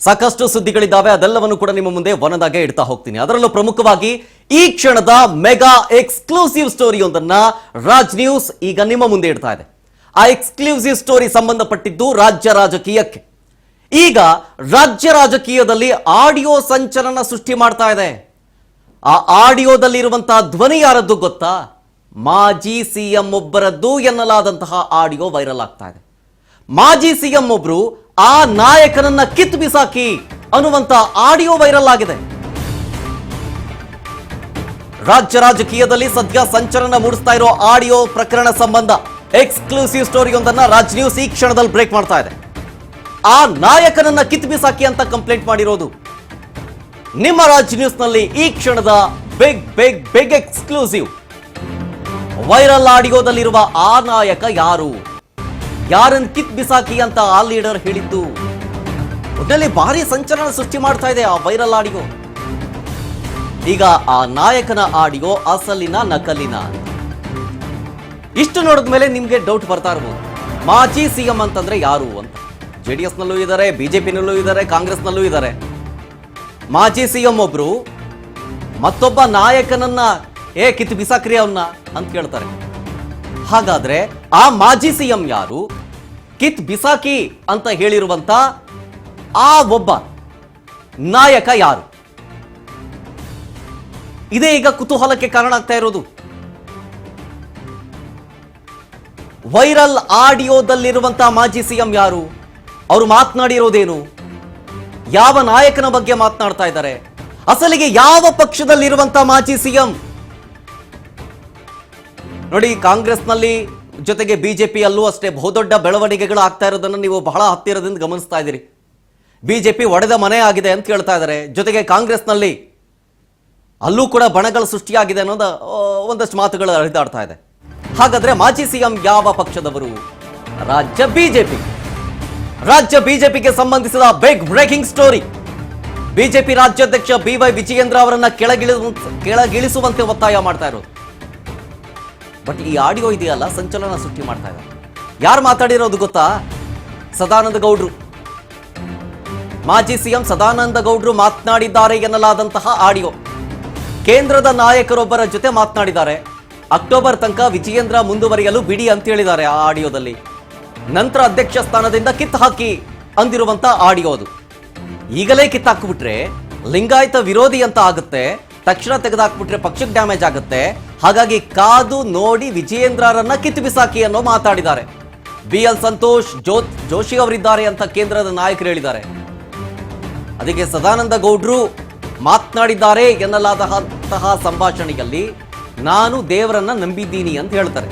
ಸಾಕಷ್ಟು ಸುದ್ದಿಗಳಿದ್ದಾವೆ, ಅದೆಲ್ಲವನ್ನು ಕೂಡ ನಿಮ್ಮ ಮುಂದೆ ಒಂದೊಂದಾಗೆ ಇಡ್ತಾ ಹೋಗ್ತೀನಿ. ಅದರಲ್ಲೂ ಪ್ರಮುಖವಾಗಿ ಈ ಕ್ಷಣದ ಮೆಗಾ ಎಕ್ಸ್ಕ್ಲೂಸಿವ್ ಸ್ಟೋರಿಯೊಂದನ್ನ ರಾಜ್ ನ್ಯೂಸ್ ಈಗ ನಿಮ್ಮ ಮುಂದೆ ಇಡ್ತಾ ಇದೆ. ಆ ಎಕ್ಸ್ಕ್ಲೂಸಿವ್ ಸ್ಟೋರಿ ಸಂಬಂಧಪಟ್ಟಿದ್ದು ರಾಜ್ಯ ರಾಜಕೀಯಕ್ಕೆ. ಈಗ ರಾಜ್ಯ ರಾಜಕೀಯದಲ್ಲಿ ಆಡಿಯೋ ಸಂಚಲನ ಸೃಷ್ಟಿ ಮಾಡ್ತಾ ಇದೆ. ಆ ಆಡಿಯೋದಲ್ಲಿರುವಂತಹ ಧ್ವನಿ ಯಾರದ್ದು ಗೊತ್ತಾ? ಮಾಜಿ ಸಿಎಂ ಒಬ್ಬರದ್ದು ಎನ್ನಲಾದಂತಹ ಆಡಿಯೋ ವೈರಲ್ ಆಗ್ತಾ ಇದೆ. ಮಾಜಿ ಸಿಎಂ ಒಬ್ರು ಆ ನಾಯಕನನ್ನ ಕಿತ್ತು ಬಿಸಾಕಿ ಅನ್ನುವಂತ ಆಡಿಯೋ ವೈರಲ್ ಆಗಿದೆ. ರಾಜ್ಯ ರಾಜಕೀಯದಲ್ಲಿ ಸದ್ಯ ಸಂಚಲನ ಮೂಡಿಸ್ತಾ ಇರೋ ಆಡಿಯೋ ಪ್ರಕರಣ ಸಂಬಂಧ ಎಕ್ಸ್ಕ್ಲೂಸಿವ್ ಸ್ಟೋರಿಯೊಂದನ್ನ ರಾಜ್ ನ್ಯೂಸ್ ಈ ಕ್ಷಣದಲ್ಲಿ ಬ್ರೇಕ್ ಮಾಡ್ತಾ ಇದೆ. ಆ ನಾಯಕನನ್ನ ಕಿತ್ತು ಬಿಸಾಕಿ ಅಂತ ಕಂಪ್ಲೇಂಟ್ ಮಾಡಿರೋದು ನಿಮ್ಮ ರಾಜ್ ನ್ಯೂಸ್ ನಲ್ಲಿ ಈ ಕ್ಷಣದ big big big exclusive. Viral ಆಡಿಯೋದಲ್ಲಿರುವ ಆ ನಾಯಕ ಯಾರು, ಯಾರನ್ನು ಕಿತ್ ಬಿಸಾಕಿ ಅಂತ ಆ ಲೀಡರ್ ಹೇಳಿದ್ದು, ಒಟ್ಟಿನಲ್ಲಿ ಭಾರಿ ಸಂಚಲನ ಸೃಷ್ಟಿ ಮಾಡ್ತಾ ಇದೆ ಆ ವೈರಲ್ ಆಡಿಯೋ. ಈಗ ಆ ನಾಯಕನ ಆಡಿಯೋ ಅಸಲಿನ ನಕಲಿನ? ಇಷ್ಟು ನೋಡಿದ ಮೇಲೆ ನಿಮ್ಗೆ ಡೌಟ್ ಬರ್ತಾ ಇರ್ಬೋದು, ಮಾಜಿ ಸಿಎಂ ಅಂತಂದ್ರೆ ಯಾರು ಅಂತ. ಜೆಡಿಎಸ್ ನಲ್ಲೂ ಇದ್ದಾರೆ, ಬಿಜೆಪಿನಲ್ಲೂ ಇದ್ದಾರೆ, ಕಾಂಗ್ರೆಸ್ನಲ್ಲೂ ಇದ್ದಾರೆ. ಮಾಜಿ ಸಿಎಂ ಒಬ್ರು ಮತ್ತೊಬ್ಬ ನಾಯಕನನ್ನ ಕಿತ್ತು ಬಿಸಾಕ್ರಿ ಅವನ್ನ ಅಂತ ಕೇಳ್ತಾರೆ. ಹಾಗಾದ್ರೆ ಆ ಮಾಜಿ ಸಿಎಂ ಯಾರು, ಕಿತ್ ಬಿಸಾಕಿ ಅಂತ ಹೇಳಿರುವಂತ ಆ ಒಬ್ಬ ನಾಯಕ ಯಾರು? ಇದೇ ಈಗ ಕುತೂಹಲಕ್ಕೆ ಕಾರಣ ಆಗ್ತಾ ಇರೋದು. ವೈರಲ್ ಆಡಿಯೋದಲ್ಲಿರುವಂತಹ ಮಾಜಿ ಸಿಎಂ ಯಾರು, ಅವರು ಮಾತನಾಡಿರೋದೇನು, ಯಾವ ನಾಯಕನ ಬಗ್ಗೆ ಮಾತನಾಡ್ತಾ ಇದ್ದಾರೆ, ಅಸಲಿಗೆ ಯಾವ ಪಕ್ಷದಲ್ಲಿರುವಂತಹ ಮಾಜಿ ಸಿಎಂ? ನೋಡಿ, ಕಾಂಗ್ರೆಸ್ನಲ್ಲಿ ಜೊತೆಗೆ ಬಿಜೆಪಿಯಲ್ಲೂ ಅಷ್ಟೇ ಬಹುದೊಡ್ಡ ಬೆಳವಣಿಗೆಗಳು ಆಗ್ತಾ ಇರೋದನ್ನು ನೀವು ಬಹಳ ಹತ್ತಿರದಿಂದ ಗಮನಿಸ್ತಾ ಇದ್ದೀರಿ. ಬಿಜೆಪಿ ಒಡೆದ ಮನೆ ಆಗಿದೆ ಅಂತ ಹೇಳ್ತಾ ಇದ್ದಾರೆ, ಜೊತೆಗೆ ಕಾಂಗ್ರೆಸ್ನಲ್ಲಿ ಅಲ್ಲೂ ಕೂಡ ಬಣಗಳು ಸೃಷ್ಟಿಯಾಗಿದೆ ಅನ್ನೋದು ಒಂದಷ್ಟು ಮಾತುಗಳು ಹರಿದಾಡ್ತಾ ಇದೆ. ಹಾಗಾದ್ರೆ ಮಾಜಿ ಸಿಎಂ ಯಾವ ಪಕ್ಷದವರು? ರಾಜ್ಯ ಬಿಜೆಪಿ. ರಾಜ್ಯ ಬಿಜೆಪಿಗೆ ಸಂಬಂಧಿಸಿದ ಬಿಗ್ ಬ್ರೇಕಿಂಗ್ ಸ್ಟೋರಿ. ಬಿಜೆಪಿ ರಾಜ್ಯಾಧ್ಯಕ್ಷ BY ವಿಜಯೇಂದ್ರ ಅವರನ್ನ ಕೆಳಗಿಳಿಸುವಂತೆ ಒತ್ತಾಯ ಮಾಡ್ತಾ ಇರೋದು. ಬಟ್ ಈ ಆಡಿಯೋ ಇದೆಯಲ್ಲ, ಸಂಚಲನ ಸೃಷ್ಟಿ ಮಾಡ್ತಾ ಇದೆ. ಯಾರು ಮಾತಾಡಿರೋದು ಗೊತ್ತಾ? ಸದಾನಂದ ಗೌಡ್ರು. ಮಾಜಿ ಸಿಎಂ ಸದಾನಂದ ಗೌಡ್ರು ಮಾತನಾಡಿದ್ದಾರೆ ಎನ್ನಲಾದಂತಹ ಆಡಿಯೋ. ಕೇಂದ್ರದ ನಾಯಕರೊಬ್ಬರ ಜೊತೆ ಮಾತನಾಡಿದ್ದಾರೆ. ಅಕ್ಟೋಬರ್ ತನಕ ವಿಜಯೇಂದ್ರ ಮುಂದುವರಿಯಲು ಬಿಡಿ ಅಂತ ಹೇಳಿದ್ದಾರೆ ಆ ಆಡಿಯೋದಲ್ಲಿ. ನಂತರ ಅಧ್ಯಕ್ಷ ಸ್ಥಾನದಿಂದ ಕಿತ್ತು ಹಾಕಿ ಅಂದಿರುವಂತ ಆಡಿಯೋ ಅದು. ಈಗಲೇ ಕಿತ್ತಾಕ್ಬಿಟ್ರೆ ಲಿಂಗಾಯತ ವಿರೋಧಿ ಅಂತ ಆಗುತ್ತೆ, ತಕ್ಷಣ ತೆಗೆದಾಕ್ಬಿಟ್ರೆ ಪಕ್ಷಕ್ಕೆ ಡ್ಯಾಮೇಜ್ ಆಗುತ್ತೆ. ಹಾಗಾಗಿ ಕಾದು ನೋಡಿ ವಿಜಯೇಂದ್ರರನ್ನ ಕಿತ್ತು ಬಿಸಾಕಿ ಅನ್ನೋ ಮಾತಾಡಿದ್ದಾರೆ. BL ಸಂತೋಷ್ ಜೋಶಿ ಅವರಿದ್ದಾರೆ ಅಂತ ಕೇಂದ್ರದ ನಾಯಕರು ಹೇಳಿದ್ದಾರೆ. ಅದಕ್ಕೆ ಸದಾನಂದ ಗೌಡ್ರು ಮಾತನಾಡಿದ್ದಾರೆ ಎನ್ನಲಾದಂತಹ ಸಂಭಾಷಣೆಯಲ್ಲಿ ನಾನು ದೇವರನ್ನ ನಂಬಿದ್ದೀನಿ ಅಂತ ಹೇಳ್ತಾರೆ.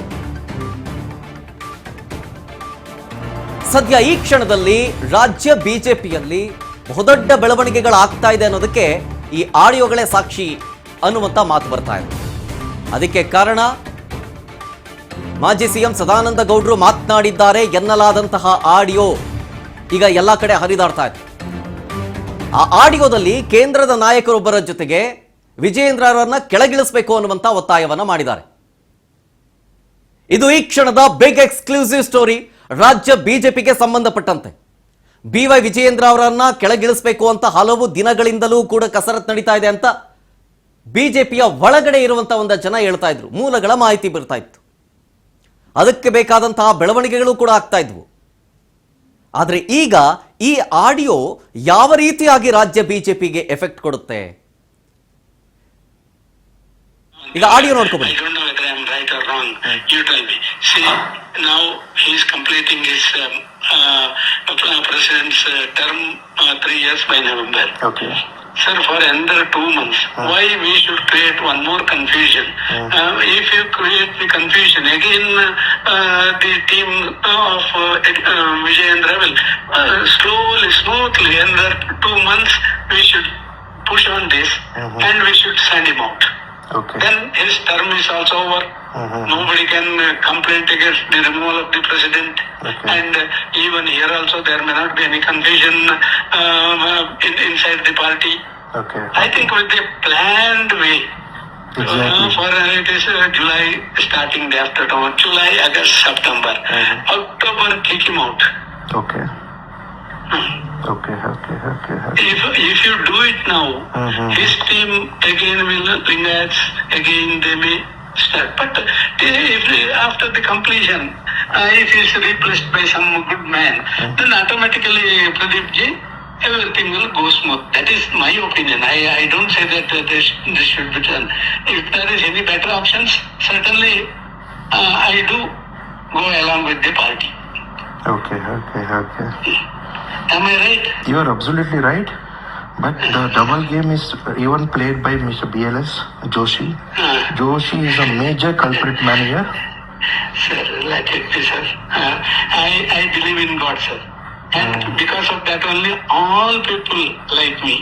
ಸದ್ಯ ಈ ಕ್ಷಣದಲ್ಲಿ ರಾಜ್ಯ ಬಿಜೆಪಿಯಲ್ಲಿ ಬಹುದೊಡ್ಡ ಬೆಳವಣಿಗೆಗಳಾಗ್ತಾ ಇದೆ ಅನ್ನೋದಕ್ಕೆ ಈ ಆಡಿಯೋಗಳೇ ಸಾಕ್ಷಿ ಅನ್ನುವಂತ ಮಾತು ಬರ್ತಾ ಇದೆ. ಅದಕ್ಕೆ ಕಾರಣ ಮಾಜಿ ಸಿಎಂ ಸದಾನಂದ ಗೌಡ್ರು ಮಾತನಾಡಿದ್ದಾರೆ ಎನ್ನಲಾದಂತಹ ಆಡಿಯೋ ಈಗ ಎಲ್ಲ ಕಡೆ ಹರಿದಾಡ್ತಾ ಇದೆ. ಆ ಆಡಿಯೋದಲ್ಲಿ ಕೇಂದ್ರದ ನಾಯಕರೊಬ್ಬರ ಜೊತೆಗೆ ವಿಜಯೇಂದ್ರರನ್ನ ಕೆಳಗಿಳಿಸಬೇಕು ಅನ್ನುವಂತ ಒತ್ತಾಯವನ್ನ ಮಾಡಿದ್ದಾರೆ. ಇದು ಈ ಕ್ಷಣದ ಬಿಗ್ ಎಕ್ಸ್ಕ್ಲೂಸಿವ್ ಸ್ಟೋರಿ. ರಾಜ್ಯ ಬಿಜೆಪಿಗೆ ಸಂಬಂಧಪಟ್ಟಂತೆ BY ವಿಜಯೇಂದ್ರ ಅವರನ್ನ ಕೆಳಗಿಳಿಸಬೇಕು ಅಂತ ಹಲವು ದಿನಗಳಿಂದಲೂ ಕೂಡ ಕಸರತ್ತು ನಡೀತಾ ಇದೆ ಅಂತ ಬಿಜೆಪಿಯ ಒಳಗಡೆ ಇರುವಂತಹ ಒಂದು ಜನ ಹೇಳ್ತಾ ಇದ್ರು. ಮೂಲಗಳ ಮಾಹಿತಿ ಬರ್ತಾ ಇತ್ತು. ಅದಕ್ಕೆ ಬೇಕಾದಂತಹ ಬೆಳವಣಿಗೆಗಳು ಕೂಡ ಆಗ್ತಾ ಇದ್ವು. ಆದ್ರೆ ಈಗ ಈ ಆಡಿಯೋ ಯಾವ ರೀತಿಯಾಗಿ ರಾಜ್ಯ ಬಿಜೆಪಿಗೆ ಎಫೆಕ್ಟ್ ಕೊಡುತ್ತೆ? ಈಗ audio ನೋಡ್ಕೊಬನ್ನಿ. Now he is completing his president's term 3 years by November. Okay. Sir, for another 2 months, why we should create one more confusion? If you create the confusion again, the team of Vijayendra will slowly, smoothly, another 2 months we should push on this and we should send him out. Okay. Then his term is also over. Nobody can complain against the removal of the president. Okay. And even here also there may not be any confusion inside the party. Okay. I think with the planned way. Exactly. For it is July starting day after July, August, September. October, kick him out. Okay. Okay. If you do it now, his team again will relax, again they may start. But if after the completion, if he is replaced by some good man, then automatically Pradeep ji, everything will go smooth. That is my opinion. I don't say that this should be done. If there is any better options, certainly I do go along with the party. Okay. Am I right? You are absolutely right. But the double game is even played by Mr. BLS Joshi. Joshi is a major culprit man here. Sir, let it be, sir. I believe in God, sir. And because of that only, all people like me.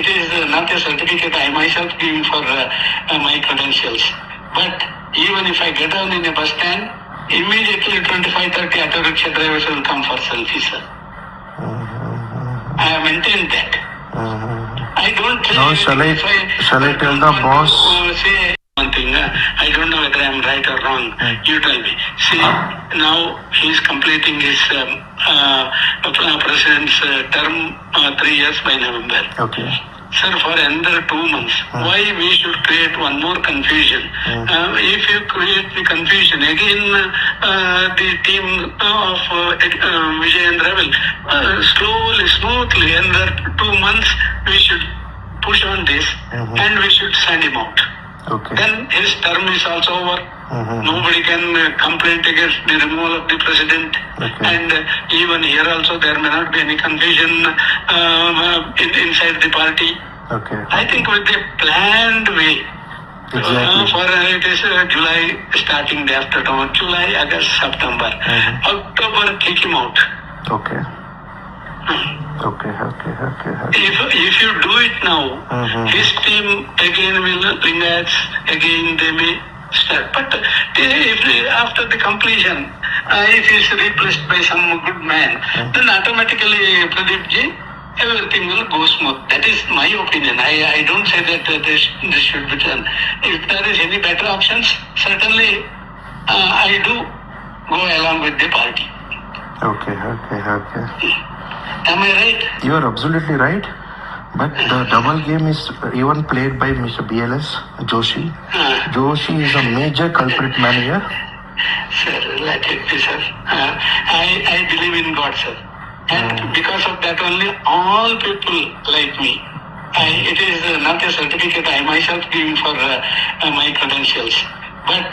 It is not a certificate I myself giving for my credentials. But even if I get down in a bus stand, immediately 25-30 auto rickshaw drivers will come for selfie, sir. I have maintained that. I don't Now shall I tell the boss? Say one thing. I don't know whether I am right or wrong. You tell me. See, now he is completing his president's term 3 years by November. Okay. Sir, for another 2 months, why we should create one more confusion? If you create the confusion, again the team of Vijayendra will slowly, smoothly, another 2 months, we should push on this and we should send him out. Okay. Then his term is also over. Nobody can complain against the removal of the president. Okay. And even here also there may not be any confusion inside the party. Okay. I think with a planned way. Exactly. For it is July starting day after tomorrow. July, August, September. October, kick him out. Okay. Okay. If you do it now, his team again will relax, again they may start. But if after the completion, if he is replaced by some good man, then automatically Pradeep ji, everything will go smooth. That is my opinion. I don't say that this should be done. If there is any better options, certainly I do go along with the party. Okay. Am I right? You are absolutely right. But the double game is even played by Mr. BLS Joshi. Joshi is a major culprit man here. Sir, let it be, sir. I believe in God, sir. And because of that only, all people like me. It is not a certificate I myself giving for my credentials. But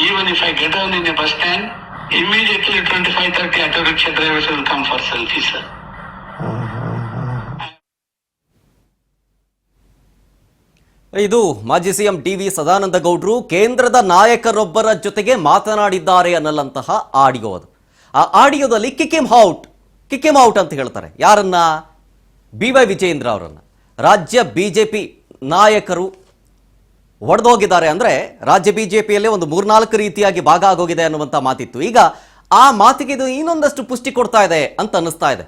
even if I get down in a bus stand, immediately 25-30 auto rickshaw drivers will come for selfie, sir. ಇದು ಮಾಜಿ CM TV. Sadananda ಗೌಡರು ಕೇಂದ್ರದ ನಾಯಕರೊಬ್ಬರ ಜೊತೆಗೆ ಮಾತನಾಡಿದ್ದಾರೆ ಅನ್ನಲಂತಹ audio ಅದು. ಆ ಆಡಿಯೋದಲ್ಲಿ kick him out ಅಂತ ಹೇಳ್ತಾರೆ. ಯಾರನ್ನ? ಬಿ.ವೈ. ವಿಜಯೇಂದ್ರ ಅವರನ್ನ. ರಾಜ್ಯ ಬಿಜೆಪಿ ನಾಯಕರು ಒಡೆದೋಗಿದ್ದಾರೆ, ಅಂದ್ರೆ ರಾಜ್ಯ ಬಿಜೆಪಿಯಲ್ಲೇ ಒಂದು 3-4 ರೀತಿಯಾಗಿ ಭಾಗ ಆಗೋಗಿದೆ ಅನ್ನುವಂಥ ಮಾತಿತ್ತು. ಈಗ ಆ ಮಾತಿಗೆ ಇದು ಇನ್ನೊಂದಷ್ಟು ಪುಷ್ಟಿ ಕೊಡ್ತಾ ಇದೆ ಅಂತ ಅನ್ನಿಸ್ತಾ ಇದೆ.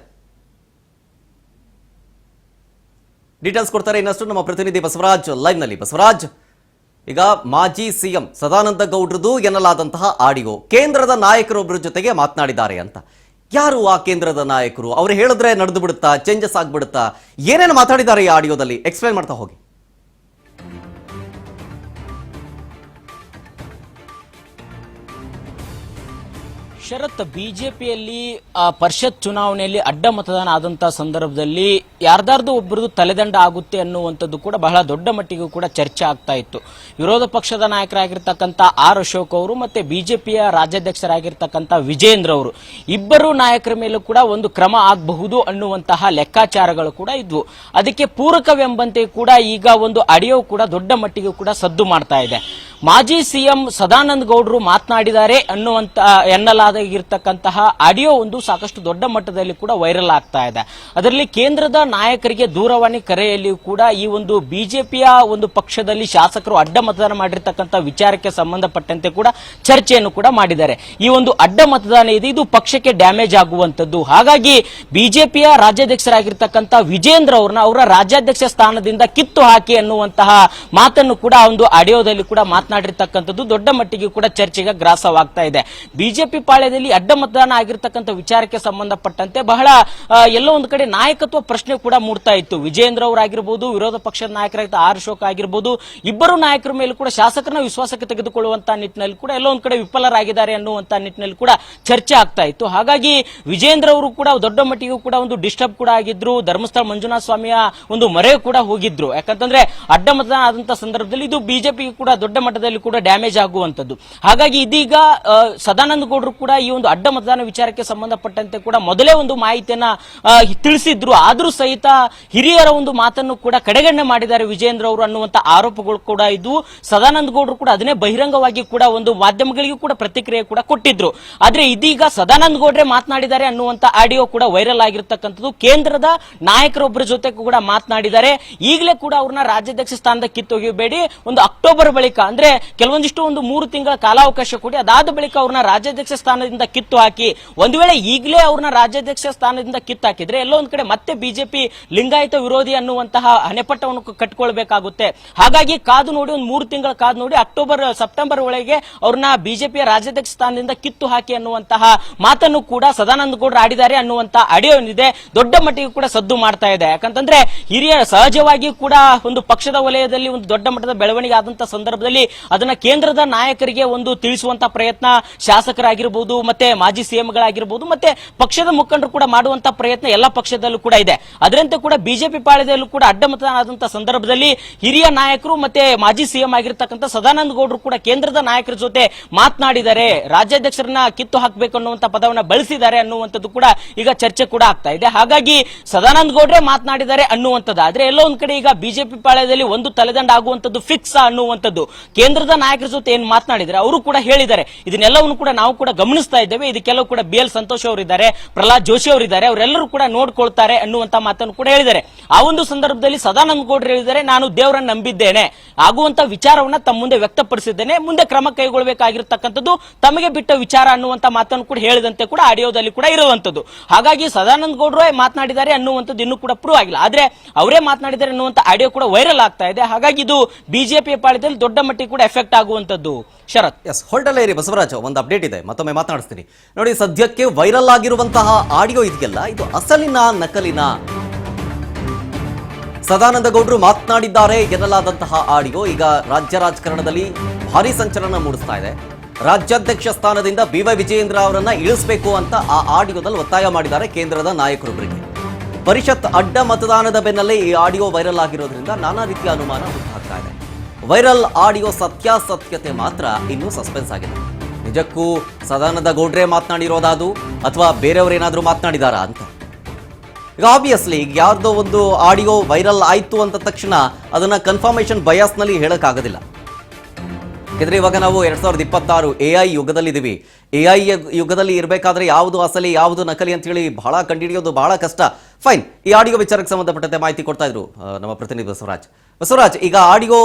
ಡೀಟೇಲ್ಸ್ ಕೊಡ್ತಾರೆ ಇನ್ನಷ್ಟು ನಮ್ಮ ಪ್ರತಿನಿಧಿ ಬಸವರಾಜ್ ಲೈವ್ ನಲ್ಲಿ. ಬಸವರಾಜ್, ಈಗ ಮಾಜಿ ಸಿಎಂ ಸದಾನಂದ ಗೌಡ್ರದು ಎನ್ನಲಾದಂತಹ ಆಡಿಯೋ ಕೇಂದ್ರದ ನಾಯಕರೊಬ್ಬರ ಜೊತೆಗೆ ಮಾತನಾಡಿದ್ದಾರೆ ಅಂತ. ಯಾರು ಆ ಕೇಂದ್ರದ ನಾಯಕರು? ಅವ್ರು ಹೇಳಿದ್ರೆ ನಡೆದು ಬಿಡುತ್ತಾ, ಚೇಂಜಸ್ ಆಗ್ಬಿಡುತ್ತಾ? ಏನೇನು ಮಾತಾಡಿದ್ದಾರೆ ಈ ಆಡಿಯೋದಲ್ಲಿ? ಎಕ್ಸ್ಪ್ಲೈನ್ ಮಾಡ್ತಾ ಹೋಗಿ. ಶರತ್, ಬಿಜೆಪಿಯಲ್ಲಿ ಪರಿಷತ್ ಚುನಾವಣೆಯಲ್ಲಿ ಅಡ್ಡ ಮತದಾನ ಆದಂತಹ ಸಂದರ್ಭದಲ್ಲಿ ಯಾರ್ದಾರ್ದು ಒಬ್ಬರದು ತಲೆದಂಡ ಆಗುತ್ತೆ ಅನ್ನುವಂಥದ್ದು ಕೂಡ ಬಹಳ ದೊಡ್ಡ ಮಟ್ಟಿಗೂ ಕೂಡ ಚರ್ಚೆ ಆಗ್ತಾ ಇತ್ತು. ವಿರೋಧ ಪಕ್ಷದ ನಾಯಕರಾಗಿರ್ತಕ್ಕಂಥ ಆರ್ ಅಶೋಕ್ ಅವರು ಮತ್ತೆ ಬಿಜೆಪಿಯ ರಾಜ್ಯಾಧ್ಯಕ್ಷರಾಗಿರ್ತಕ್ಕಂಥ ವಿಜಯೇಂದ್ರ ಅವರು ಇಬ್ಬರು ನಾಯಕರ ಮೇಲೂ ಕೂಡ ಒಂದು ಕ್ರಮ ಆಗಬಹುದು ಅನ್ನುವಂತಹ ಲೆಕ್ಕಾಚಾರಗಳು ಕೂಡ ಇದ್ವು. ಅದಕ್ಕೆ ಪೂರಕವೆಂಬಂತೆ ಕೂಡ ಈಗ ಒಂದು ಆಡಿಯೋ ಕೂಡ ದೊಡ್ಡ ಮಟ್ಟಿಗೂ ಕೂಡ ಸದ್ದು ಮಾಡ್ತಾ ಇದೆ. ಮಾಜಿ ಸಿಎಂ ಸದಾನಂದ ಗೌಡರು ಮಾತನಾಡಿದ್ದಾರೆ ಎನ್ನಲಾಗಿರ್ತಕ್ಕಂತಹ ಆಡಿಯೋ ಒಂದು ಸಾಕಷ್ಟು ದೊಡ್ಡ ಮಟ್ಟದಲ್ಲಿ ಕೂಡ ವೈರಲ್ ಆಗ್ತಾ ಇದೆ. ಅದರಲ್ಲಿ ಕೇಂದ್ರದ ನಾಯಕರಿಗೆ ದೂರವಾಣಿ ಕರೆಯಲ್ಲಿಯೂ ಕೂಡ ಈ ಒಂದು ಬಿಜೆಪಿಯ ಒಂದು ಪಕ್ಷದಲ್ಲಿ ಶಾಸಕರು ಅಡ್ಡ ಮತದಾನ ಮಾಡಿರ್ತಕ್ಕಂಥ ವಿಚಾರಕ್ಕೆ ಸಂಬಂಧಪಟ್ಟಂತೆ ಕೂಡ ಚರ್ಚೆಯನ್ನು ಕೂಡ ಮಾಡಿದ್ದಾರೆ. ಈ ಒಂದು ಅಡ್ಡ ಮತದಾನ ಇದೆ, ಇದು ಪಕ್ಷಕ್ಕೆ ಡ್ಯಾಮೇಜ್ ಆಗುವಂತದ್ದು. ಹಾಗಾಗಿ ಬಿಜೆಪಿಯ ರಾಜ್ಯಾಧ್ಯಕ್ಷರಾಗಿರ್ತಕ್ಕಂಥ ವಿಜೇಂದ್ರ ಅವರ ರಾಜ್ಯಾಧ್ಯಕ್ಷ ಸ್ಥಾನದಿಂದ ಕಿತ್ತು ಹಾಕಿ ಅನ್ನುವಂತಹ ಮಾತನ್ನು ಕೂಡ ಒಂದು ಆಡಿಯೋದಲ್ಲಿ ಕೂಡ ಮಾತನಾಡಿರ್ತಕ್ಕಂಥದ್ದು ದೊಡ್ಡ ಮಟ್ಟಿಗೆ ಕೂಡ ಚರ್ಚೆಗೆ ಗ್ರಾಸವಾಗ್ತಾ ಇದೆ. ಬಿಜೆಪಿ ಪಾಳೆ ಪಾಳ್ಯದಲ್ಲಿ ಅಡ್ಡ ಮತದಾನ ಆಗಿರ್ತಕ್ಕಂಥ ವಿಚಾರಕ್ಕೆ ಸಂಬಂಧಪಟ್ಟಂತೆ ಬಹಳ ಎಲ್ಲೋ ಒಂದು ಕಡೆ ನಾಯಕತ್ವ ಪ್ರಶ್ನೆ ಕೂಡ ಮೂಡ್ತಾ ಇತ್ತು. ವಿಜಯೇಂದ್ರ ಅವರಾಗಿರ್ಬೋದು, ವಿರೋಧ ಪಕ್ಷದ ನಾಯಕರಾಗಿದ್ದ ಆರ್ ಅಶೋಕ್ ಆಗಿರ್ಬೋದು, ಇಬ್ಬರು ನಾಯಕರ ಮೇಲೂ ಕೂಡ ಶಾಸಕರನ್ನ ವಿಶ್ವಾಸಕ್ಕೆ ತೆಗೆದುಕೊಳ್ಳುವಂತಹ ನಿಟ್ಟಿನಲ್ಲಿ ಕೂಡ ಎಲ್ಲೋ ಒಂದು ಕಡೆ ವಿಫಲರಾಗಿದ್ದಾರೆ ಅನ್ನುವಂತಹ ನಿಟ್ಟಿನಲ್ಲಿ ಕೂಡ ಚರ್ಚೆ ಆಗ್ತಾ ಇತ್ತು. ಹಾಗಾಗಿ ವಿಜಯೇಂದ್ರ ಅವರು ಕೂಡ ದೊಡ್ಡ ಮಟ್ಟಿಗೂ ಕೂಡ ಒಂದು ಡಿಸ್ಟರ್ಬ್ ಕೂಡ ಆಗಿದ್ರು. ಧರ್ಮಸ್ಥಳ ಮಂಜುನಾಥ ಸ್ವಾಮಿಯ ಒಂದು ಮೊರೆ ಕೂಡ ಹೋಗಿದ್ರು. ಯಾಕಂತಂದ್ರೆ ಅಡ್ಡ ಮತದಾನ ಆದಂತಹ ಸಂದರ್ಭದಲ್ಲಿ ಇದು ಬಿಜೆಪಿಗೆ ಕೂಡ ದೊಡ್ಡ ಮಟ್ಟದಲ್ಲಿ ಕೂಡ ಡ್ಯಾಮೇಜ್ ಆಗುವಂತದ್ದು. ಹಾಗಾಗಿ ಇದೀಗ ಸದಾನಂದ ಗೌಡರು ಕೂಡ ಈ ಒಂದು ಅಡ್ಡ ಮತದಾನ ವಿಚಾರಕ್ಕೆ ಸಂಬಂಧಪಟ್ಟಂತೆ ಕೂಡ ಮೊದಲೇ ಒಂದು ಮಾಹಿತಿಯನ್ನ ತಿಳಿಸಿದ್ರು. ಆದ್ರೂ ಸಹಿತ ಹಿರಿಯರ ಒಂದು ಮಾತನ್ನು ಕೂಡ ಕಡೆಗಣನೆ ಮಾಡಿದ್ದಾರೆ ವಿಜಯೇಂದ್ರ ಅವರು ಅನ್ನುವಂತ ಆರೋಪಗಳು ಕೂಡ ಇದ್ದು, ಸದಾನಂದ ಗೌಡರು ಕೂಡ ಅದನ್ನೇ ಬಹಿರಂಗವಾಗಿ ಕೂಡ ಒಂದು ಮಾಧ್ಯಮಗಳಿಗೂ ಕೂಡ ಪ್ರತಿಕ್ರಿಯೆ ಕೂಡ ಕೊಟ್ಟಿದ್ರು. ಆದ್ರೆ ಇದೀಗ ಸದಾನಂದ ಗೌಡ್ರೆ ಮಾತನಾಡಿದ್ದಾರೆ ಅನ್ನುವಂತ ಆಡಿಯೋ ಕೂಡ ವೈರಲ್ ಆಗಿರ್ತಕ್ಕಂಥದ್ದು. ಕೇಂದ್ರದ ನಾಯಕರೊಬ್ಬರ ಜೊತೆ ಕೂಡ ಮಾತನಾಡಿದ್ದಾರೆ. ಈಗಲೇ ಕೂಡ ಅವ್ರನ್ನ ರಾಜ್ಯಾಧ್ಯಕ್ಷ ಸ್ಥಾನದ ಕಿತ್ತೊಗೆಯಬೇಡಿ, ಒಂದು ಅಕ್ಟೋಬರ್ ಬಳಿಕ ಅಂದ್ರೆ ಕೆಲವೊಂದಿಷ್ಟು ಒಂದು 3 ತಿಂಗಳ ಕಾಲಾವಕಾಶ ಕೊಡಿ, ಅದಾದ ಬಳಿಕ ಅವ್ರನ್ನ ರಾಜ್ಯಾಧ್ಯಕ್ಷ ಸ್ಥಾನದಿಂದ ಕಿತ್ತು ಹಾಕಿ. ಒಂದು ವೇಳೆ ಈಗಲೇ ಅವ್ರನ್ನ ರಾಜ್ಯಾಧ್ಯಕ್ಷ ಸ್ಥಾನದಿಂದ ಕಿತ್ತು ಹಾಕಿದ್ರೆ ಎಲ್ಲೋ ಒಂದ್ ಕಡೆ ಮತ್ತೆ ಬಿಜೆಪಿ ಲಿಂಗಾಯತ ವಿರೋಧಿ ಅನ್ನುವಂತಹ ಹಣೆಪಟ್ಟವನ್ನು ಕಟ್ಕೊಳ್ಬೇಕಾಗುತ್ತೆ. ಹಾಗಾಗಿ ಕಾದು ನೋಡಿ, ಒಂದು 3 ತಿಂಗಳ ಕಾದು ನೋಡಿ, ಸೆಪ್ಟೆಂಬರ್ ಒಳಗೆ ಅವ್ರನ್ನ ಬಿಜೆಪಿಯ ರಾಜ್ಯಾಧ್ಯಕ್ಷ ಸ್ಥಾನದಿಂದ ಕಿತ್ತು ಹಾಕಿ ಅನ್ನುವಂತಹ ಮಾತನ್ನು ಕೂಡ ಸದಾನಂದ ಗೌಡರು ಆಡಿದ್ದಾರೆ ಅನ್ನುವಂತ ಆಡಿಯೋ ಏನಿದೆ ದೊಡ್ಡ ಮಟ್ಟಿಗೆ ಕೂಡ ಸದ್ದು ಮಾಡ್ತಾ ಇದೆ. ಯಾಕಂತಂದ್ರೆ ಹಿರಿಯ ಸಹಜವಾಗಿ ಕೂಡ ಒಂದು ಪಕ್ಷದ ವಲಯದಲ್ಲಿ ಒಂದು ದೊಡ್ಡ ಮಟ್ಟದ ಬೆಳವಣಿಗೆ ಆದಂತಹ ಸಂದರ್ಭದಲ್ಲಿ ಅದನ್ನ ಕೇಂದ್ರದ ನಾಯಕರಿಗೆ ಒಂದು ತಿಳಿಸುವಂತ ಪ್ರಯತ್ನ ಶಾಸಕರಾಗಿರ್ಬೋದು, ಮತ್ತೆ ಮಾಜಿ ಸಿಎಂಗಳಾಗಿರ್ಬೋದು, ಮತ್ತೆ ಪಕ್ಷದ ಮುಖಂಡರು ಕೂಡ ಮಾಡುವಂತ ಪ್ರಯತ್ನ ಎಲ್ಲ ಪಕ್ಷದಲ್ಲೂ ಕೂಡ ಇದೆ. ಅದರಂತೆ ಕೂಡ ಬಿಜೆಪಿ ಪಾಳ್ಯದಲ್ಲೂ ಕೂಡ ಅಡ್ಡ ಮತದಾನ ಆದಂತಹ ಸಂದರ್ಭದಲ್ಲಿ ಹಿರಿಯ ನಾಯಕರು ಮತ್ತೆ ಮಾಜಿ ಸಿಎಂ ಆಗಿರ್ತಕ್ಕಂಥ ಸದಾನಂದ ಗೌಡರು ಕೂಡ ಕೇಂದ್ರದ ನಾಯಕರ ಜೊತೆ ಮಾತನಾಡಿದ್ದಾರೆ, ರಾಜ್ಯಾಧ್ಯಕ್ಷರನ್ನ ಕಿತ್ತು ಹಾಕಬೇಕು ಅನ್ನುವಂತ ಪದವನ್ನ ಬಳಸಿದ್ದಾರೆ ಅನ್ನುವಂಥದ್ದು ಕೂಡ ಈಗ ಚರ್ಚೆ ಕೂಡ ಆಗ್ತಾ ಇದೆ. ಹಾಗಾಗಿ ಸದಾನಂದ ಗೌಡ್ರೆ ಮಾತನಾಡಿದ್ದಾರೆ ಅನ್ನುವಂಥದ್ದು ಆದ್ರೆ ಎಲ್ಲೋ ಒಂದ್ ಕಡೆ ಈಗ ಬಿಜೆಪಿ ಪಾಳ್ಯದಲ್ಲಿ ಒಂದು ತಲೆದಂಡ ಆಗುವಂತದ್ದು ಫಿಕ್ಸ್ ಅನ್ನುವಂಥದ್ದು. ಕೇಂದ್ರದ ನಾಯಕರ ಜೊತೆ ಏನ್ ಮಾತನಾಡಿದ್ರೆ ಅವರು ಕೂಡ ಹೇಳಿದ್ದಾರೆ, ಇದನ್ನೆಲ್ಲವನ್ನು ಕೂಡ ನಾವು ಕೂಡ ಗಮನಿಸ್ತಾ ಇದ್ದೇವೆ, ಇದಕ್ಕೆಲ್ಲವೂ ಕೂಡ BL ಸಂತೋಷ್ ಅವರಿದ್ದಾರೆ, ಪ್ರಹ್ಲಾದ್ ಜೋಶಿ ಅವರಿದ್ದಾರೆ, ಅವರೆಲ್ಲರೂ ಕೂಡ ನೋಡ್ಕೊಳ್ತಾರೆ ಅನ್ನುವಂತ ಮಾತನ್ನು ಕೂಡ ಹೇಳಿದ್ದಾರೆ. ಆ ಒಂದು ಸಂದರ್ಭದಲ್ಲಿ ಸದಾನಂದ ಗೌಡರು ಹೇಳಿದ್ದಾರೆ, ನಾನು ದೇವರನ್ನು ನಂಬಿದ್ದೇನೆ, ಆಗುವಂತ ವಿಚಾರವನ್ನ ತಮ್ಮ ಮುಂದೆ ವ್ಯಕ್ತಪಡಿಸಿದ್ದೇನೆ, ಮುಂದೆ ಕ್ರಮ ಕೈಗೊಳ್ಳಬೇಕಾಗಿರ್ತಕ್ಕಂಥದ್ದು ತಮಗೆ ಬಿಟ್ಟ ವಿಚಾರ ಅನ್ನುವಂತ ಮಾತನ್ನು ಕೂಡ ಹೇಳಿದಂತೆ ಕೂಡ ಆಡಿಯೋದಲ್ಲಿ ಕೂಡ ಇರುವಂತದ್ದು. ಹಾಗಾಗಿ ಸದಾನಂದ ಗೌಡರು ಮಾತನಾಡಿದ್ದಾರೆ ಅನ್ನುವಂಥದ್ದು ಇನ್ನೂ ಕೂಡ ಪ್ರೂವ್ ಆಗಿಲ್ಲ, ಆದ್ರೆ ಅವರೇ ಮಾತನಾಡಿದ್ದಾರೆ ಅನ್ನುವಂತ ಆಡಿಯೋ ಕೂಡ ವೈರಲ್ ಆಗ್ತಾ ಇದೆ. ಹಾಗಾಗಿ ಇದು ಬಿಜೆಪಿ ಪಾಳ್ಯದಲ್ಲಿ ದೊಡ್ಡ ಮಟ್ಟಿಗೆ ಕೂಡ ಎಫೆಕ್ಟ್ ಆಗುವಂತದ್ದು. ಶರತ್, ಎಸ್, ಹೊರಟಲ್ಲೇ ಇರಿ ಬಸವರಾಜ್, ಒಂದು ಅಪ್ಡೇಟ್ ಇದೆ, ಮತ್ತೊಮ್ಮೆ ಮಾತನಾಡಿಸ್ತೀನಿ ನೋಡಿ. ಸದ್ಯಕ್ಕೆ ವೈರಲ್ ಆಗಿರುವಂತಹ ಆಡಿಯೋ ಇದೆಯಲ್ಲ, ಇದು ಅಸಲಿನ ನಕಲಿನ ಸದಾನಂದ ಗೌಡರು ಮಾತನಾಡಿದ್ದಾರೆ ಎನ್ನಲಾದಂತಹ ಆಡಿಯೋ ಈಗ ರಾಜ್ಯ ರಾಜಕಾರಣದಲ್ಲಿ ಭಾರಿ ಸಂಚಲನ ಮೂಡಿಸ್ತಾ ಇದೆ. ರಾಜ್ಯಾಧ್ಯಕ್ಷ ಸ್ಥಾನದಿಂದ BY ವಿಜಯೇಂದ್ರ ಅವರನ್ನ ಇಳಿಸಬೇಕು ಅಂತ ಆ ಆಡಿಯೋದಲ್ಲಿ ಒತ್ತಾಯ ಮಾಡಿದ್ದಾರೆ ಕೇಂದ್ರದ ನಾಯಕರೊಬ್ಬರಿಗೆ. ಪರಿಷತ್ ಅಡ್ಡ ಮತದಾನದ ಬೆನ್ನಲ್ಲೇ ಈ ಆಡಿಯೋ ವೈರಲ್ ಆಗಿರೋದ್ರಿಂದ ನಾನಾ ರೀತಿಯ ಅನುಮಾನ ಹುಟ್ಟುಹಾಕ್ತಾ ಇದೆ. ವೈರಲ್ ಆಡಿಯೋ ಸತ್ಯಾಸತ್ಯತೆ ಮಾತ್ರ ಇನ್ನೂ ಸಸ್ಪೆನ್ಸ್ ಆಗಿದೆ. ನಿಜಕ್ಕೂ ಸದಾನಂದ ಗೌಡ್ರೆ ಮಾತನಾಡಿರೋದಾದು ಅಥವಾ ಬೇರೆಯವರೇನಾದ್ರೂ ಮಾತನಾಡಿದಾರಾ ಅಂತ. ಈಗ ಆಬ್ವಿಯಸ್ಲಿ ಈಗ ಯಾರ್ದೋ ಒಂದು ಆಡಿಯೋ ವೈರಲ್ ಆಯ್ತು ಅಂತ ತಕ್ಷಣ ಅದನ್ನ ಕನ್ಫರ್ಮೇಶನ್ ಬಯಾಸ್ನಲ್ಲಿ ಹೇಳಕ್ಕಾಗೋದಿಲ್ಲ. ಯಾಕಂದ್ರೆ ಇವಾಗ ನಾವು 2026 AI ಯುಗದಲ್ಲಿದ್ದೀವಿ. AI ಯುಗದಲ್ಲಿ ಇರಬೇಕಾದ್ರೆ ಯಾವುದು ಅಸಲಿ ಯಾವುದು ನಕಲಿ ಅಂತ ಹೇಳಿ ಬಹಳ ಕಂಡುಹಿಡಿಯೋದು ಬಹಳ ಕಷ್ಟ. ಫೈನ್, ಈ ಆಡಿಯೋ ವಿಚಾರಕ್ಕೆ ಸಂಬಂಧಪಟ್ಟಂತೆ ಮಾಹಿತಿ ಕೊಡ್ತಾ ಇದ್ರು ನಮ್ಮ ಪ್ರತಿನಿಧಿ ಬಸವರಾಜ್. ಈಗ ಆಡಿಯೋ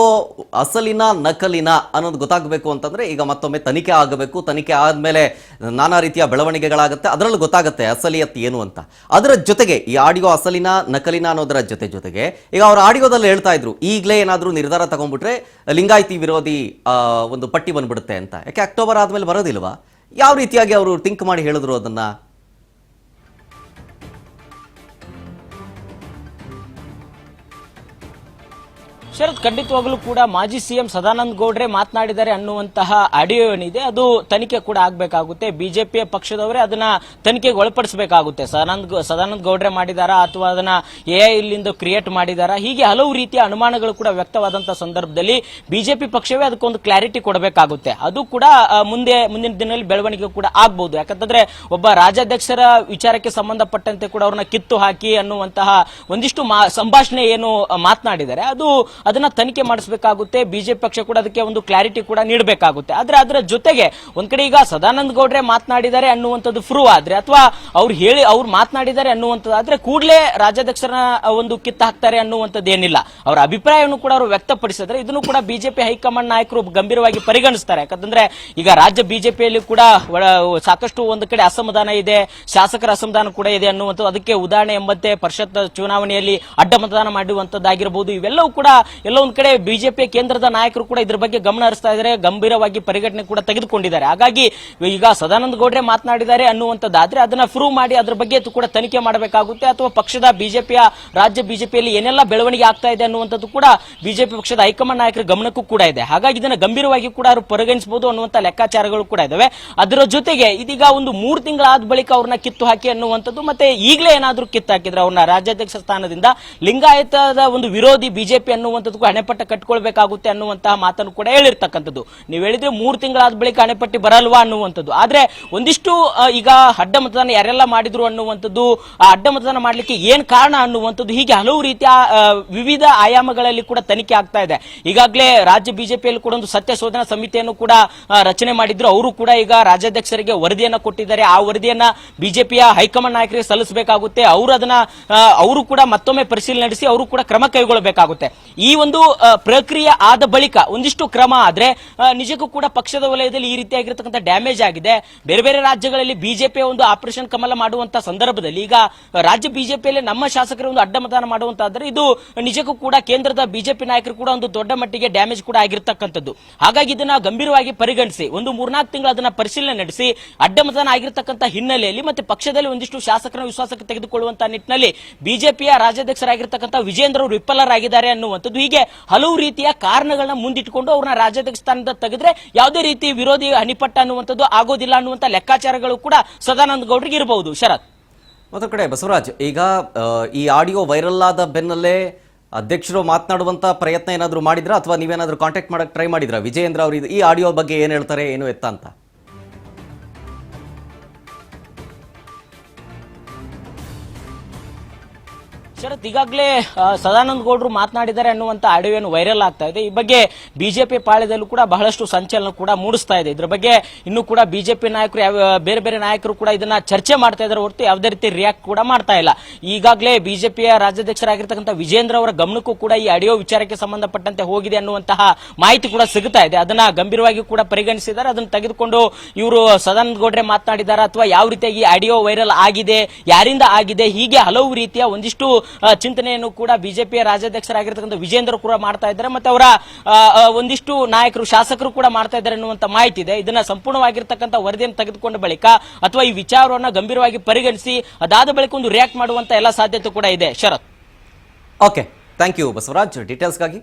ಅಸಲಿನ ನಕಲಿನ ಅನ್ನೋದು ಗೊತ್ತಾಗಬೇಕು ಅಂತಂದ್ರೆ ಈಗ ಮತ್ತೊಮ್ಮೆ ತನಿಖೆ ಆಗಬೇಕು. ತನಿಖೆ ಆದ್ಮೇಲೆ ನಾನಾ ರೀತಿಯ ಬೆಳವಣಿಗೆಗಳಾಗುತ್ತೆ, ಅದರಲ್ಲಿ ಗೊತ್ತಾಗುತ್ತೆ ಅಸಲಿಯತ್ ಏನು ಅಂತ. ಅದರ ಜೊತೆಗೆ ಈ ಆಡಿಯೋ ಅಸಲಿನ ನಕಲಿನ ಅನ್ನೋದರ ಜೊತೆಗೆ ಈಗ ಅವ್ರ ಆಡಿಯೋದಲ್ಲಿ ಹೇಳ್ತಾ ಇದ್ರು, ಈಗಲೇ ಏನಾದ್ರೂ ನಿರ್ಧಾರ ತಗೊಂಡ್ಬಿಟ್ರೆ ಲಿಂಗಾಯತಿ ವಿರೋಧಿ ಒಂದು ಪಟ್ಟಿ ಬಂದ್ಬಿಡುತ್ತೆ ಅಂತ. ಯಾಕೆ ಅಕ್ಟೋಬರ್ ಆದ್ಮೇಲೆ ಬರೋದಿಲ್ವಾ? ಯಾವ ರೀತಿಯಾಗಿ ಅವರು ಥಿಂಕ್ ಮಾಡಿ ಹೇಳಿದ್ರು ಅದನ್ನ? ಶರತ್, ಖಂಡಿತವಾಗಲೂ ಕೂಡ ಮಾಜಿ ಸಿಎಂ ಸದಾನಂದ ಗೌಡ್ರೆ ಮಾತನಾಡಿದ್ದಾರೆ ಅನ್ನುವಂತಹ ಆಡಿಯೋ ಏನಿದೆ ಅದು ತನಿಖೆ ಕೂಡ ಆಗಬೇಕಾಗುತ್ತೆ. ಬಿಜೆಪಿಯ ಪಕ್ಷದವರೇ ಅದನ್ನ ತನಿಖೆಗೆ ಒಳಪಡಿಸಬೇಕಾಗುತ್ತೆ. ಸದಾನಂದ ಗೌಡ್ರೆ ಮಾಡಿದಾರಾ ಅಥವಾ ಅದನ್ನ AI ಇಲ್ಲಿಂದ ಕ್ರಿಯೇಟ್ ಮಾಡಿದಾರಾ, ಹೀಗೆ ಹಲವು ರೀತಿಯ ಅನುಮಾನಗಳು ಕೂಡ ವ್ಯಕ್ತವಾದಂತಹ ಸಂದರ್ಭದಲ್ಲಿ ಬಿಜೆಪಿ ಪಕ್ಷವೇ ಅದಕ್ಕೊಂದು ಕ್ಲಾರಿಟಿ ಕೊಡಬೇಕಾಗುತ್ತೆ. ಅದು ಕೂಡ ಮುಂದಿನ ದಿನದಲ್ಲಿ ಬೆಳವಣಿಗೆ ಕೂಡ ಆಗ್ಬಹುದು. ಯಾಕಂತಂದ್ರೆ ಒಬ್ಬ ರಾಜ್ಯಾಧ್ಯಕ್ಷರ ವಿಚಾರಕ್ಕೆ ಸಂಬಂಧಪಟ್ಟಂತೆ ಕೂಡ ಅವ್ರನ್ನ ಕಿತ್ತು ಹಾಕಿ ಅನ್ನುವಂತಹ ಒಂದಿಷ್ಟು ಸಂಭಾಷಣೆ ಏನು ಮಾತನಾಡಿದ್ದಾರೆ ಅದನ್ನ ತನಿಖೆ ಮಾಡಿಸಬೇಕಾಗುತ್ತೆ. ಬಿಜೆಪಿ ಪಕ್ಷ ಕೂಡ ಅದಕ್ಕೆ ಒಂದು ಕ್ಲಾರಿಟಿ ಕೂಡ ನೀಡಬೇಕಾಗುತ್ತೆ. ಆದ್ರೆ ಅದರ ಜೊತೆಗೆ ಒಂದ್ ಕಡೆ ಈಗ ಸದಾನಂದ ಗೌಡ್ರೆ ಮಾತನಾಡಿದ್ದಾರೆ ಅನ್ನುವಂಥದ್ದು ಪ್ರೂವ್ ಆದ್ರೆ ಅಥವಾ ಅವ್ರು ಮಾತನಾಡಿದ್ದಾರೆ ಅನ್ನುವಂಥದ್ದು ಆದ್ರೆ ಕೂಡಲೇ ರಾಜ್ಯಾಧ್ಯಕ್ಷರ ಒಂದು ಕಿತ್ತ ಹಾಕ್ತಾರೆ ಅನ್ನುವಂಥದ್ದು ಏನಿಲ್ಲ. ಅವರ ಅಭಿಪ್ರಾಯವನ್ನು ಕೂಡ ಅವರು ವ್ಯಕ್ತಪಡಿಸಿದ್ರೆ ಇದನ್ನು ಕೂಡ ಬಿಜೆಪಿ ಹೈಕಮಾಂಡ್ ನಾಯಕರು ಗಂಭೀರವಾಗಿ ಪರಿಗಣಿಸ್ತಾರೆ. ಯಾಕಂದ್ರೆ ಈಗ ರಾಜ್ಯ ಬಿಜೆಪಿಯಲ್ಲಿ ಕೂಡ ಸಾಕಷ್ಟು ಒಂದು ಕಡೆ ಅಸಮಾಧಾನ ಇದೆ, ಶಾಸಕರ ಅಸಮಾಧಾನ ಕೂಡ ಇದೆ ಅನ್ನುವಂಥದ್ದು. ಅದಕ್ಕೆ ಉದಾಹರಣೆ ಎಂಬಂತೆ ಪರಿಷತ್ ಚುನಾವಣೆಯಲ್ಲಿ ಅಡ್ಡ ಮತದಾನ ಮಾಡುವಂತದ್ದಾಗಿರಬಹುದು. ಇವೆಲ್ಲವೂ ಕೂಡ ಎಲ್ಲ ಒಂದ್ ಕಡೆ ಬಿಜೆಪಿ ಕೇಂದ್ರದ ನಾಯಕರು ಕೂಡ ಇದ್ರ ಬಗ್ಗೆ ಗಮನ ಹರಿಸ್ತಾ ಇದ್ದಾರೆ, ಗಂಭೀರವಾಗಿ ಪರಿಗಣನೆ ಕೂಡ ತೆಗೆದುಕೊಂಡಿದ್ದಾರೆ. ಹಾಗಾಗಿ ಈಗ ಸದಾನಂದ ಗೌಡ್ರೆ ಮಾತನಾಡಿದ್ದಾರೆ ಅನ್ನುವಂಥದ್ದಾದ್ರೆ ಅದನ್ನ ಪ್ರೂವ್ ಮಾಡಿ ಅದ್ರ ಬಗ್ಗೆ ಕೂಡ ತನಿಖೆ ಮಾಡಬೇಕಾಗುತ್ತೆ, ಅಥವಾ ಪಕ್ಷದ ಬಿಜೆಪಿಯ ರಾಜ್ಯ ಬಿಜೆಪಿಯಲ್ಲಿ ಏನೆಲ್ಲ ಬೆಳವಣಿಗೆ ಆಗ್ತಾ ಇದೆ ಅನ್ನುವಂಥದ್ದು ಕೂಡ ಬಿಜೆಪಿ ಪಕ್ಷದ ಹೈಕಮಾಂಡ್ ನಾಯಕರ ಗಮನಕ್ಕೂ ಕೂಡ ಇದೆ. ಹಾಗಾಗಿ ಇದನ್ನ ಗಂಭೀರವಾಗಿ ಕೂಡ ಅವರು ಪರಿಗಣಿಸಬಹುದು ಅನ್ನುವಂಥ ಲೆಕ್ಕಾಚಾರಗಳು ಕೂಡ ಇದಾವೆ. ಅದರ ಜೊತೆಗೆ ಇದೀಗ ಒಂದು 3 ತಿಂಗಳಾದ ಬಳಿಕ ಅವ್ರನ್ನ ಕಿತ್ತು ಹಾಕಿ ಅನ್ನುವಂಥದ್ದು, ಮತ್ತೆ ಈಗಲೇ ಏನಾದ್ರೂ ಕಿತ್ತು ಹಾಕಿದ್ರೆ ಅವ್ರನ್ನ ರಾಜ್ಯಾಧ್ಯಕ್ಷ ಸ್ಥಾನದಿಂದ ಲಿಂಗಾಯತದ ಒಂದು ವಿರೋಧಿ ಬಿಜೆಪಿ ಅನ್ನುವಂಥದ್ದು ಹಣೆಪಟ್ಟ ಕಟ್ಕೊಳ್ಬೇಕಾಗುತ್ತೆ ಅನ್ನುವಂತಹ ಮಾತನ್ನು ಕೂಡ ಹೇಳಿರ್ತಕ್ಕಂಥದ್ದು. ನೀವು ಹೇಳಿದ್ರೆ 3 ತಿಂಗಳಾದ ಬಳಿಕ ಹಣೆಪಟ್ಟಿ ಬರಲ್ವಾ ಅನ್ನುವಂಥದ್ದು. ಆದ್ರೆ ಒಂದಿಷ್ಟು ಈಗ ಅಡ್ಡ ಮತದಾನ ಯಾರೆಲ್ಲ ಮಾಡಿದ್ರು ಅನ್ನುವಂಥದ್ದು, ಆ ಅಡ್ಡ ಮತದಾನ ಮಾಡ್ಲಿಕ್ಕೆ ಏನ್ ಕಾರಣ ಅನ್ನುವಂಥದ್ದು, ಹೀಗೆ ಹಲವು ರೀತಿಯ ವಿವಿಧ ಆಯಾಮಗಳಲ್ಲಿ ಕೂಡ ತನಿಖೆ ಆಗ್ತಾ ಇದೆ. ಈಗಾಗಲೇ ರಾಜ್ಯ ಬಿಜೆಪಿಯಲ್ಲಿ ಕೂಡ ಒಂದು ಸತ್ಯ ಶೋಧನಾ ಸಮಿತಿಯನ್ನು ಕೂಡ ರಚನೆ ಮಾಡಿದ್ರು. ಅವರು ಕೂಡ ಈಗ ರಾಜ್ಯಾಧ್ಯಕ್ಷರಿಗೆ ವರದಿಯನ್ನ ಕೊಟ್ಟಿದ್ದಾರೆ. ಆ ವರದಿಯನ್ನ ಬಿಜೆಪಿಯ ಹೈಕಮಾಂಡ್ ನಾಯಕರಿಗೆ ಸಲ್ಲಿಸಬೇಕಾಗುತ್ತೆ. ಅವರು ಕೂಡ ಮತ್ತೊಮ್ಮೆ ಪರಿಶೀಲನೆ ನಡೆಸಿ ಅವರು ಕೂಡ ಕ್ರಮ ಕೈಗೊಳ್ಳಬೇಕಾಗುತ್ತೆ. ಈ ಒಂದು ಪ್ರಕ್ರಿಯೆ ಆದ ಬಳಿಕ ಒಂದಿಷ್ಟು ಕ್ರಮ ಆದ್ರೆ ನಿಜಕ್ಕೂ ಕೂಡ ಪಕ್ಷದ ವಲಯದಲ್ಲಿ ಈ ರೀತಿಯಾಗಿರ್ತಕ್ಕಂಥ ಡ್ಯಾಮೇಜ್ ಆಗಿದೆ. ಬೇರೆ ಬೇರೆ ರಾಜ್ಯಗಳಲ್ಲಿ ಬಿಜೆಪಿಯ ಒಂದು ಆಪರೇಷನ್ ಕಮಲ ಮಾಡುವಂತಹ ಸಂದರ್ಭದಲ್ಲಿ ಈಗ ರಾಜ್ಯ ಬಿಜೆಪಿಯಲ್ಲಿ ನಮ್ಮ ಶಾಸಕರು ಒಂದು ಅಡ್ಡ ಮತದಾನ ಮಾಡುವಂತಾದ್ರೆ ಇದು ನಿಜಕ್ಕೂ ಕೂಡ ಕೇಂದ್ರದ ಬಿಜೆಪಿ ನಾಯಕರು ಕೂಡ ಒಂದು ದೊಡ್ಡ ಮಟ್ಟಿಗೆ ಡ್ಯಾಮೇಜ್ ಕೂಡ ಆಗಿರ್ತಕ್ಕಂಥದ್ದು. ಹಾಗಾಗಿ ಇದನ್ನ ಗಂಭೀರವಾಗಿ ಪರಿಗಣಿಸಿ ಒಂದು 3-4 ತಿಂಗಳು ಅದನ್ನ ಪರಿಶೀಲನೆ ನಡೆಸಿ ಅಡ್ಡ ಮತದಾನ ಆಗಿರ್ತಕ್ಕಂಥ ಹಿನ್ನೆಲೆಯಲ್ಲಿ ಮತ್ತೆ ಪಕ್ಷದಲ್ಲಿ ಒಂದಿಷ್ಟು ಶಾಸಕರ ವಿಶ್ವಾಸಕ್ಕೆ ತೆಗೆದುಕೊಳ್ಳುವಂತಹ ನಿಟ್ಟಿನಲ್ಲಿ ಬಿಜೆಪಿಯ ರಾಜ್ಯಾಧ್ಯಕ್ಷರಾಗಿರ್ತಕ್ಕಂಥ ವಿಜೇಂದ್ರ ಅವರು ವಿಫಲರಾಗಿದ್ದಾರೆ ಅನ್ನುವಂಥದ್ದು, ಹೀಗೆ ಹಲವು ರೀತಿಯ ಕಾರಣಗಳನ್ನ ಮುಂದಿಟ್ಟುಕೊಂಡು ಅವ್ರನ್ನ ರಾಜ್ಯಾಧ್ಯಕ್ಷ ಸ್ಥಾನದಿಂದ ತೆಗೆದ್ರೆ ಯಾವುದೇ ರೀತಿ ವಿರೋಧಿ ಹನಿಪಟ್ಟ ಅನ್ನುವಂಥದ್ದು ಆಗೋದಿಲ್ಲ ಅನ್ನುವಂಥ ಲೆಕ್ಕಾಚಾರಗಳು ಕೂಡ ಸದಾನಂದ ಗೌಡ್ರಿಗೆ ಇರಬಹುದು. ಶರತ್, ಮತ್ತೊಂದು ಕಡೆ ಬಸವರಾಜ್, ಈಗ ಈ ಆಡಿಯೋ ವೈರಲ್ ಆದ ಬೆನ್ನಲ್ಲೇ ಅಧ್ಯಕ್ಷರು ಮಾತನಾಡುವಂತ ಪ್ರಯತ್ನ ಏನಾದರೂ ಮಾಡಿದ್ರಾ, ಅಥವಾ ನೀವೇನಾದ್ರೂ ಕಾಂಟ್ಯಾಕ್ಟ್ ಮಾಡಕ್ಕೆ ಟ್ರೈ ಮಾಡಿದ್ರಾ ವಿಜಯೇಂದ್ರ ಅವರು ಈ ಆಡಿಯೋ ಬಗ್ಗೆ ಏನ್ ಹೇಳ್ತಾರೆ ಏನು ಎತ್ತ ಅಂತ? ಶರತ್, ಈಗಾಗಲೇ ಸದಾನಂದ ಗೌಡರು ಮಾತನಾಡಿದ್ದಾರೆ ಅನ್ನುವಂಥ ಆಡಿಯೋನು ವೈರಲ್ ಆಗ್ತಾ ಇದೆ. ಈ ಬಗ್ಗೆ ಬಿಜೆಪಿ ಪಾಳ್ಯದಲ್ಲೂ ಕೂಡ ಬಹಳಷ್ಟು ಸಂಚಲನ ಕೂಡ ಮೂಡಿಸ್ತಾ ಇದೆ. ಇದ್ರ ಬಗ್ಗೆ ಇನ್ನೂ ಕೂಡ ಬಿಜೆಪಿ ನಾಯಕರು ಬೇರೆ ಬೇರೆ ನಾಯಕರು ಕೂಡ ಇದನ್ನ ಚರ್ಚೆ ಮಾಡ್ತಾ ಇದ್ದಾರೆ ಹೊರತು ಯಾವುದೇ ರೀತಿ ರಿಯಾಕ್ಟ್ ಕೂಡ ಮಾಡ್ತಾ ಇಲ್ಲ. ಈಗಾಗಲೇ ಬಿಜೆಪಿಯ ರಾಜ್ಯಾಧ್ಯಕ್ಷರಾಗಿರ್ತಕ್ಕಂಥ ವಿಜೇಂದ್ರ ಅವರ ಗಮನಕ್ಕೂ ಕೂಡ ಈ ಆಡಿಯೋ ವಿಚಾರಕ್ಕೆ ಸಂಬಂಧಪಟ್ಟಂತೆ ಹೋಗಿದೆ ಅನ್ನುವಂತಹ ಮಾಹಿತಿ ಕೂಡ ಸಿಗುತ್ತಾ ಇದೆ. ಅದನ್ನ ಗಂಭೀರವಾಗಿ ಕೂಡ ಪರಿಗಣಿಸಿದ್ದಾರೆ. ಅದನ್ನು ತೆಗೆದುಕೊಂಡು ಇವರು ಸದಾನಂದ ಗೌಡ್ರೆ ಮಾತನಾಡಿದ್ದಾರೆ ಅಥವಾ ಯಾವ ರೀತಿಯಾಗಿ ಆಡಿಯೋ ವೈರಲ್ ಆಗಿದೆ, ಯಾರಿಂದ ಆಗಿದೆ, ಹೀಗೆ ಹಲವು ರೀತಿಯ ಒಂದಿಷ್ಟು ಚಿಂತನೆಯನ್ನು ಕೂಡ ಬಿಜೆಪಿಯ ರಾಜ್ಯಾಧ್ಯಕ್ಷರಾಗಿರ್ತಕ್ಕಂಥ ವಿಜೇಂದ್ರ ಕೂಡ ಮಾಡ್ತಾ ಇದ್ದಾರೆ. ಮತ್ತೆ ಅವರ ಒಂದಿಷ್ಟು ನಾಯಕರು ಶಾಸಕರು ಕೂಡ ಮಾಡ್ತಾ ಇದ್ದಾರೆ ಅನ್ನುವಂತ ಮಾಹಿತಿ ಇದೆ. ಇದನ್ನ ಸಂಪೂರ್ಣವಾಗಿರ್ತಕ್ಕಂಥ ವರದಿಯನ್ನು ತೆಗೆದುಕೊಂಡ ಬಳಿಕ ಅಥವಾ ಈ ವಿಚಾರವನ್ನ ಗಂಭೀರವಾಗಿ ಪರಿಗಣಿಸಿ ಅದಾದ ಬಳಿಕ ಒಂದು ರಿಯಾಕ್ಟ್ ಮಾಡುವಂತ ಎಲ್ಲ ಸಾಧ್ಯತೆ ಕೂಡ ಇದೆ. ಶರತ್, ಓಕೆ, ಥ್ಯಾಂಕ್ ಯು ಬಸವರಾಜ್ ಡೀಟೇಲ್ಸ್ಗಾಗಿ.